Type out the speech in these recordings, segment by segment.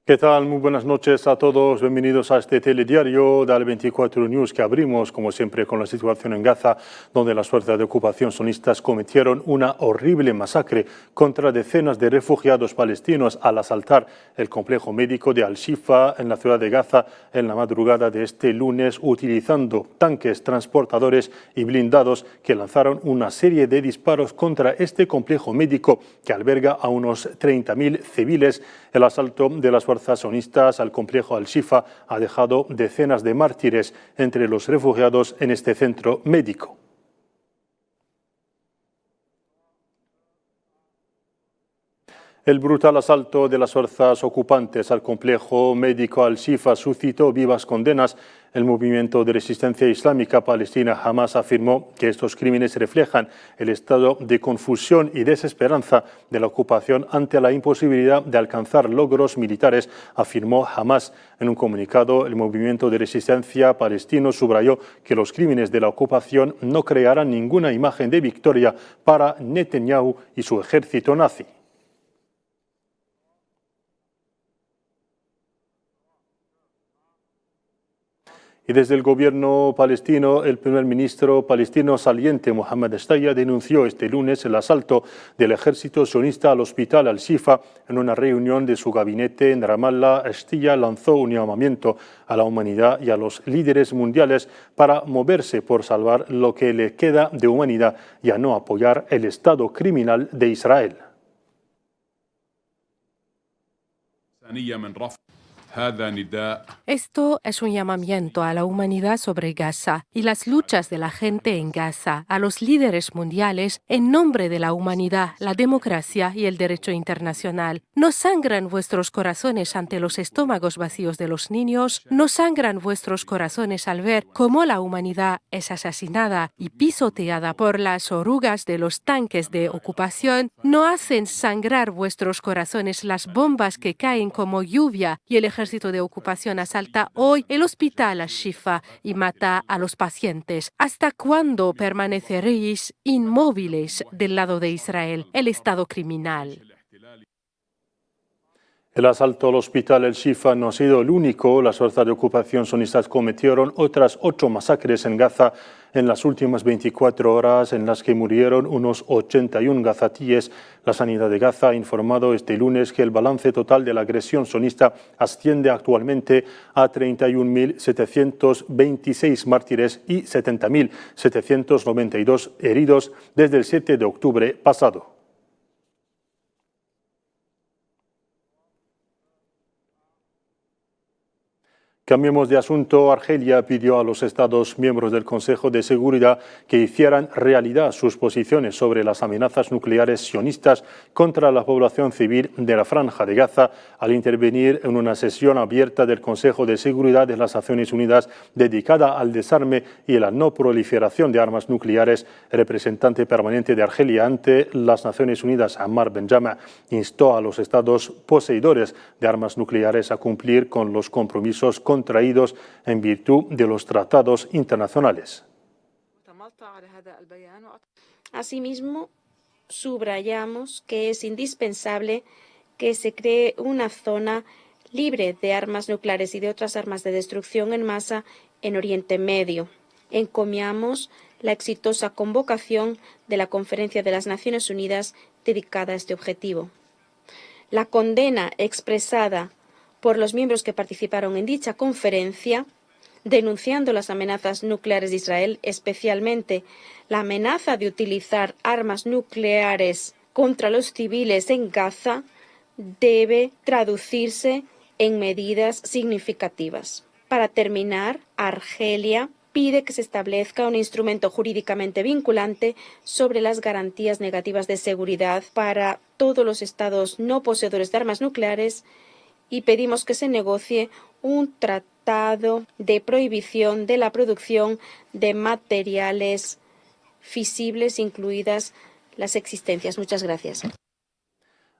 ¿Qué tal? Muy buenas noches a todos. Bienvenidos a este telediario del 24 News que abrimos, como siempre, con la situación en Gaza, donde las fuerzas de ocupación sionistas cometieron una horrible masacre contra decenas de refugiados palestinos al asaltar el complejo médico de Al-Shifa en la ciudad de Gaza en la madrugada de este lunes, utilizando tanques transportadores y blindados que lanzaron una serie de disparos contra este complejo médico que alberga a unos 30.000 civiles. El asalto de las fuerzas sionistas al complejo Al-Shifa ha dejado decenas de mártires entre los refugiados en este centro médico. El brutal asalto de las fuerzas ocupantes al complejo médico Al-Shifa suscitó vivas condenas. El movimiento de resistencia islámica palestina Hamas afirmó que estos crímenes reflejan el estado de confusión y desesperanza de la ocupación ante la imposibilidad de alcanzar logros militares, afirmó Hamas. En un comunicado, el movimiento de resistencia palestino subrayó que los crímenes de la ocupación no crearán ninguna imagen de victoria para Netanyahu y su ejército nazi. Y desde el gobierno palestino, el primer ministro palestino saliente Mohamed Shtayyeh denunció este lunes el asalto del ejército sionista al hospital Al-Shifa. En una reunión de su gabinete en Ramallah, Shtayyeh lanzó un llamamiento a la humanidad y a los líderes mundiales para moverse por salvar lo que le queda de humanidad y a no apoyar el Estado criminal de Israel. Esto es un llamamiento a la humanidad sobre Gaza y las luchas de la gente en Gaza, a los líderes mundiales, en nombre de la humanidad, la democracia y el derecho internacional. ¿No sangran vuestros corazones ante los estómagos vacíos de los niños? ¿No sangran vuestros corazones al ver cómo la humanidad es asesinada y pisoteada por las orugas de los tanques de ocupación? ¿No hacen sangrar vuestros corazones las bombas que caen como lluvia y el ejército de ocupación asalta hoy el hospital Al-Shifa y mata a los pacientes? ¿Hasta cuándo permaneceréis inmóviles del lado de Israel, el Estado criminal? El asalto al hospital Al-Shifa no ha sido el único. Las fuerzas de ocupación sionistas cometieron otras 8 masacres en Gaza en las últimas 24 horas, en las que murieron unos 81 gazatíes. La sanidad de Gaza ha informado este lunes que el balance total de la agresión sionista asciende actualmente a 31.726 mártires y 70.792 heridos desde el 7 de octubre pasado. Cambiemos de asunto. Argelia pidió a los Estados miembros del Consejo de Seguridad que hicieran realidad sus posiciones sobre las amenazas nucleares sionistas contra la población civil de la Franja de Gaza al intervenir en una sesión abierta del Consejo de Seguridad de las Naciones Unidas dedicada al desarme y la no proliferación de armas nucleares. El representante permanente de Argelia ante las Naciones Unidas, Ammar Benjama, instó a los Estados poseedores de armas nucleares a cumplir con los compromisos contraídos en virtud de los tratados internacionales. Asimismo, subrayamos que es indispensable que se cree una zona libre de armas nucleares y de otras armas de destrucción en masa en Oriente Medio. Encomiamos la exitosa convocación de la Conferencia de las Naciones Unidas dedicada a este objetivo. La condena expresada por los miembros que participaron en dicha conferencia, denunciando las amenazas nucleares de Israel, especialmente la amenaza de utilizar armas nucleares contra los civiles en Gaza, debe traducirse en medidas significativas. Para terminar, Argelia pide que se establezca un instrumento jurídicamente vinculante sobre las garantías negativas de seguridad para todos los estados no poseedores de armas nucleares y pedimos que se negocie un tratado de prohibición de la producción de materiales fisibles, incluidas las existencias. Muchas gracias.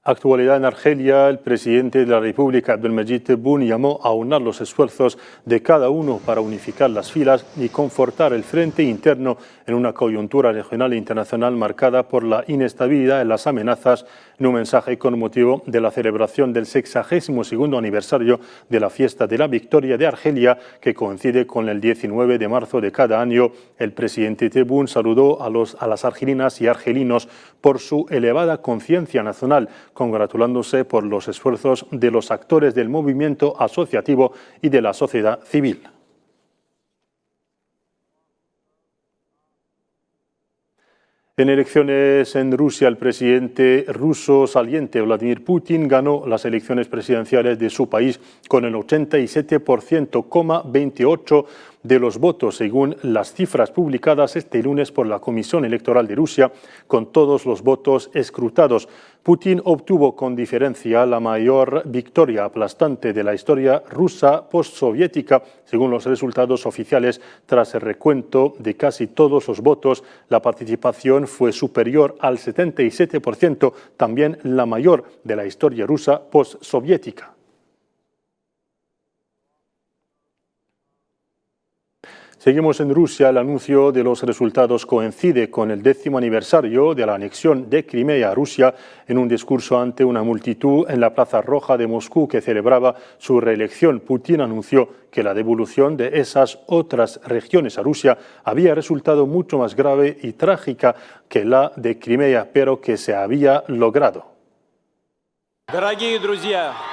Actualidad en Argelia, el presidente de la República, Abdelmadjid Tebboune, llamó a aunar los esfuerzos de cada uno para unificar las filas y confortar el frente interno en una coyuntura regional e internacional marcada por la inestabilidad y las amenazas, en un mensaje con motivo de la celebración del 62º aniversario de la Fiesta de la Victoria de Argelia, que coincide con el 19 de marzo de cada año. El presidente Tebboune saludó a las argelinas y argelinos por su elevada conciencia nacional, congratulándose por los esfuerzos de los actores del movimiento asociativo y de la sociedad civil. En elecciones en Rusia, el presidente ruso saliente Vladimir Putin ganó las elecciones presidenciales de su país con el 87,28% de los votos, según las cifras publicadas este lunes por la Comisión Electoral de Rusia, con todos los votos escrutados. Putin obtuvo con diferencia la mayor victoria aplastante de la historia rusa postsoviética, según los resultados oficiales. Tras el recuento de casi todos los votos, la participación fue superior al 77%, también la mayor de la historia rusa postsoviética. Seguimos en Rusia. El anuncio de los resultados coincide con el 10º aniversario de la anexión de Crimea a Rusia. En un discurso ante una multitud en la Plaza Roja de Moscú que celebraba su reelección, Putin anunció que la devolución de esas otras regiones a Rusia había resultado mucho más grave y trágica que la de Crimea, pero que se había logrado.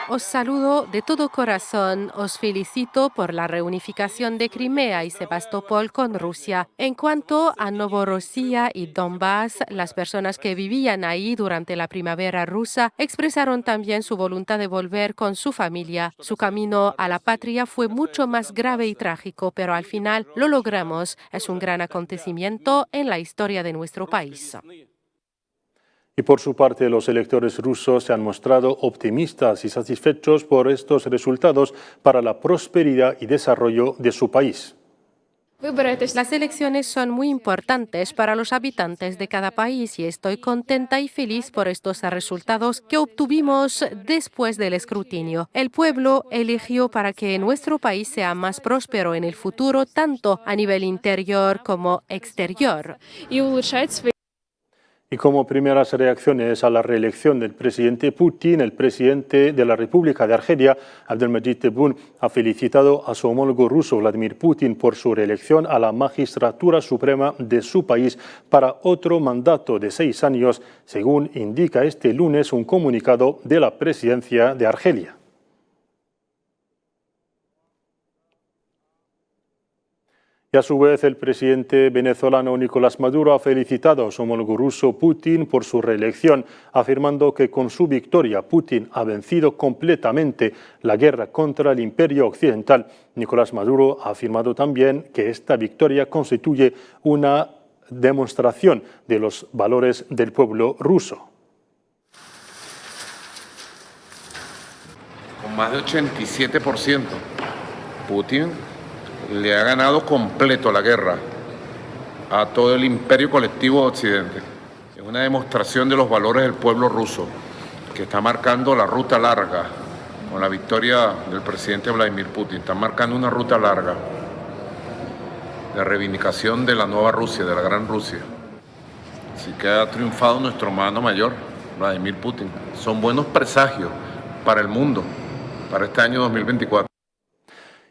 Os saludo de todo corazón, os felicito por la reunificación de Crimea y Sebastopol con Rusia. En cuanto a Novorossiya y Donbass, las personas que vivían ahí durante la primavera rusa expresaron también su voluntad de volver con su familia. Su camino a la patria fue mucho más grave y trágico, pero al final lo logramos. Es un gran acontecimiento en la historia de nuestro país. Y por su parte, los electores rusos se han mostrado optimistas y satisfechos por estos resultados para la prosperidad y desarrollo de su país. Las elecciones son muy importantes para los habitantes de cada país y estoy contenta y feliz por estos resultados que obtuvimos después del escrutinio. El pueblo eligió para que nuestro país sea más próspero en el futuro, tanto a nivel interior como exterior. Y como primeras reacciones a la reelección del presidente Putin, el presidente de la República de Argelia, Abdelmadjid Tebboune, ha felicitado a su homólogo ruso, Vladimir Putin, por su reelección a la magistratura suprema de su país para otro mandato de 6 años, según indica este lunes un comunicado de la presidencia de Argelia. Y a su vez, el presidente venezolano Nicolás Maduro ha felicitado a su homólogo ruso Putin por su reelección, afirmando que con su victoria Putin ha vencido completamente la guerra contra el imperio occidental. Nicolás Maduro ha afirmado también que esta victoria constituye una demostración de los valores del pueblo ruso. Con más de 87%, Putin le ha ganado completo la guerra a todo el imperio colectivo de Occidente. Es una demostración de los valores del pueblo ruso, que está marcando la ruta larga con la victoria del presidente Vladimir Putin. Está marcando una ruta larga de reivindicación de la nueva Rusia, de la gran Rusia. Así que ha triunfado nuestro hermano mayor, Vladimir Putin. Son buenos presagios para el mundo, para este año 2024.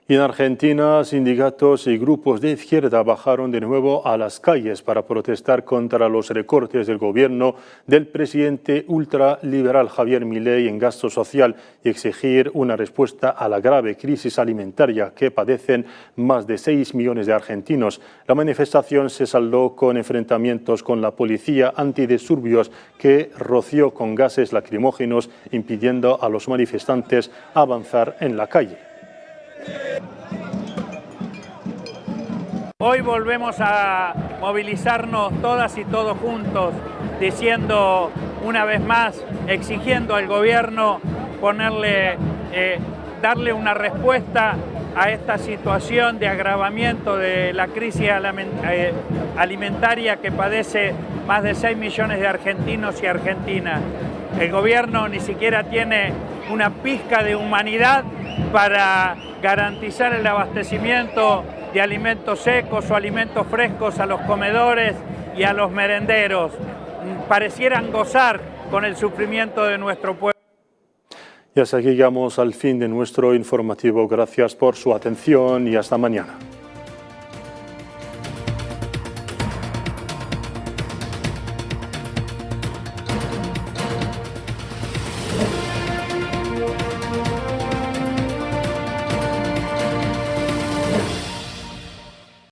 Y en Argentina, sindicatos y grupos de izquierda bajaron de nuevo a las calles para protestar contra los recortes del gobierno del presidente ultraliberal Javier Milei en gasto social y exigir una respuesta a la grave crisis alimentaria que padecen más de 6 millones de argentinos. La manifestación se saldó con enfrentamientos con la policía antidisturbios que roció con gases lacrimógenos, impidiendo a los manifestantes avanzar en la calle. Hoy volvemos a movilizarnos todas y todos juntos, diciendo una vez más, exigiendo al gobierno darle una respuesta a esta situación de agravamiento de la crisis alimentaria que padece más de 6 millones de argentinos y argentinas. El gobierno ni siquiera tiene una pizca de humanidad para garantizar el abastecimiento de alimentos secos o alimentos frescos a los comedores y a los merenderos. Parecieran gozar con el sufrimiento de nuestro pueblo. Y hasta aquí llegamos al fin de nuestro informativo. Gracias por su atención y hasta mañana.